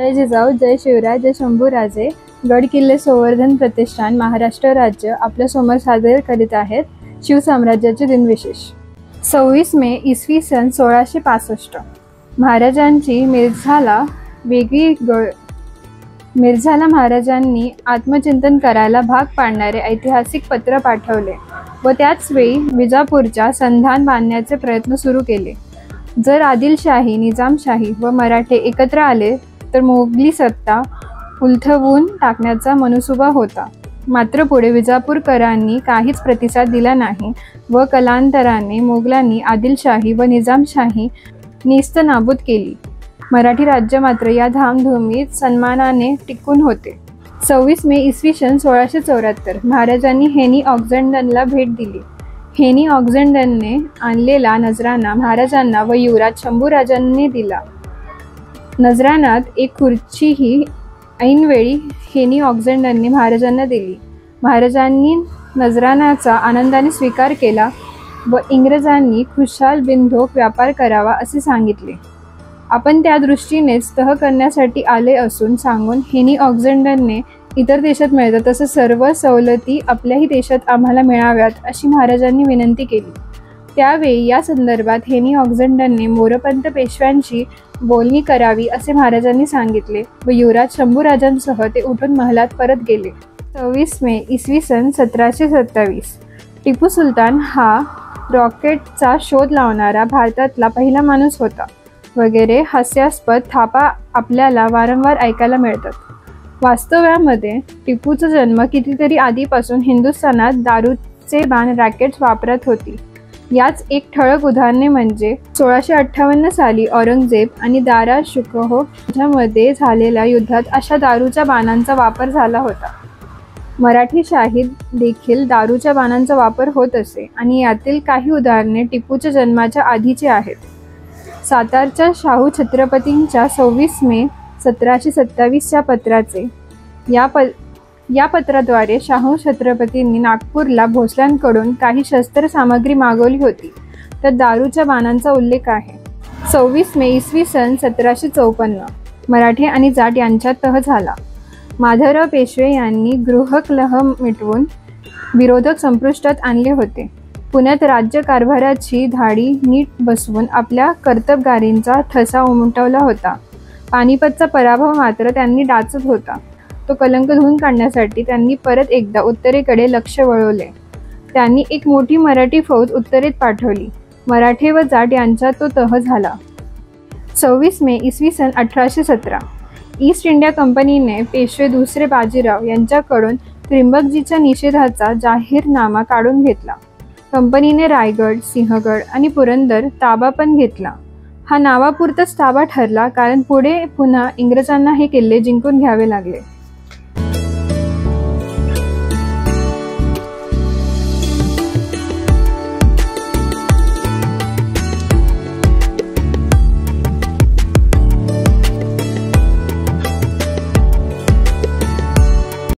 जय जिजाऊ, जय शिवराय, जय शंभूराजे. गड किल्ले संवर्धन प्रतिष्ठान महाराष्ट्र राज्य आपल्या समोर सादर करीत आहेत शिवसाम्राज्याचे दिनविशेष. 26 मे इसवी सन 1665 महाराजांची मिर्झाला महाराजांनी आत्मचिंतन करायला भाग पाडणारे ऐतिहासिक पत्र पाठवले व त्याच वेळी विजापूरच्या संधान बांधण्याचे प्रयत्न सुरू केले. जर आदिलशाही, निजामशाही व मराठे एकत्र आले तर मोगली सत्ता उलथवून टाकण्याचा मनसुबा होता. मात्र पुढे विजापूरकरांनी काहीच प्रतिसाद दिला नाही व कालांतराने मोगलांनी आदिलशाही व निजामशाही नेस्तनाबूत केली. मराठी राज्य मात्र या धामधुमीत सन्मानाने टिकून होते. 26 मे इसवी सन 1674 महाराजांनी हेनी ऑक्झेंडनला भेट दिली. हेनी ऑक्झेंडनने आणलेला नजराणा महाराजांना व युवराज शंभूराजांनी दिला. नजराणात एक खुर्चीही ऐनवेळी हेनी ऑक्झेंडनने महाराजांना दिली. महाराजांनी नजराण्याचा आनंदाने स्वीकार केला व इंग्रजांनी खुशाल बिनधोक व्यापार करावा असे सांगितले. आपण त्या दृष्टीनेच तह करण्यासाठी आले असून सांगून हेनी ऑक्झेंडनने इतर देशात मिळतात तसं सर्व सवलती आपल्याही देशात आम्हाला मिळाव्यात अशी महाराजांनी विनंती केली. त्यावेळी या संदर्भात हेनी ऑक्झेंडनने मोरपंत पेशव्यांशी बोलणी करावी असे महाराजांनी सांगितले व युवराज शंभूराजांसह ते उठून महलात परत गेले. 26 मे इसवी सन 1727 टिपू सुलतान हा रॉकेटचा शोध लावणारा भारतातला पहिला माणूस होता वगैरे हास्यास्पद थापा आपल्याला वारंवार ऐकायला मिळतात. वास्तव्यामध्ये टिपूचा जन्म कितीतरी आधीपासून हिंदुस्थानात दारूचे बाण रॉकेट्स वापरत होती. याच एक ठळक उदाहरणे म्हणजे 1658 साली औरंगजेब आणि दारा शुकोह यांच्यामध्ये झालेल्या युद्धात अशा दारूच्या बाणांचा वापर झाला होता. मराठी शाहीत देखील दारूच्या बाणांचा वापर होत असे आणि यातील काही उदाहरणे टिपूच्या जन्माच्या आधीची आहेत. सातारच्या शाहू छत्रपतींच्या 26 मे 1727 पत्राचे या पत्राद्वारे शाहू छत्रपतींनी नागपूरला भोसल्यांकडून काही शस्त्रसामग्री मागवली होती. तर दारूच्या बाणांचा उल्लेख आहे. 26 मे इसवी सन 1754 मराठे आणि जाट यांच्यात तह झाला. माधवराव पेशवे यांनी गृहकलह मिटवून विरोधक संपुष्टात आणले होते. पुण्यात राज्यकारभाराची धाडी नीट बसवून आपल्या कर्तबगारींचा ठसा उमटवला होता. पानिपतचा पराभव मात्र त्यांनी डाचत होता. तो कलंक धुवून काढण्यासाठी त्यांनी परत एकदा उत्तरेकडे लक्ष वळवले. त्यांनी एक मोठी मराठी फौज उत्तरेत पाठवली. मराठे व जाट यांचा तो तह झाला. 26 मे इसवी सन 1817 ईस्ट इंडिया कंपनीने पेशवे दुसरे बाजीराव यांच्याकडून त्रिंबकजीच्या निषेधाचा जाहीरनामा काढून घेतला. कंपनीने रायगड, सिंहगड आणि पुरंदर ताबा पण घेतला. हा नावापुरताच ताबा ठरला कारण पुढे पुन्हा इंग्रजांना हे किल्ले जिंकून घ्यावे लागले.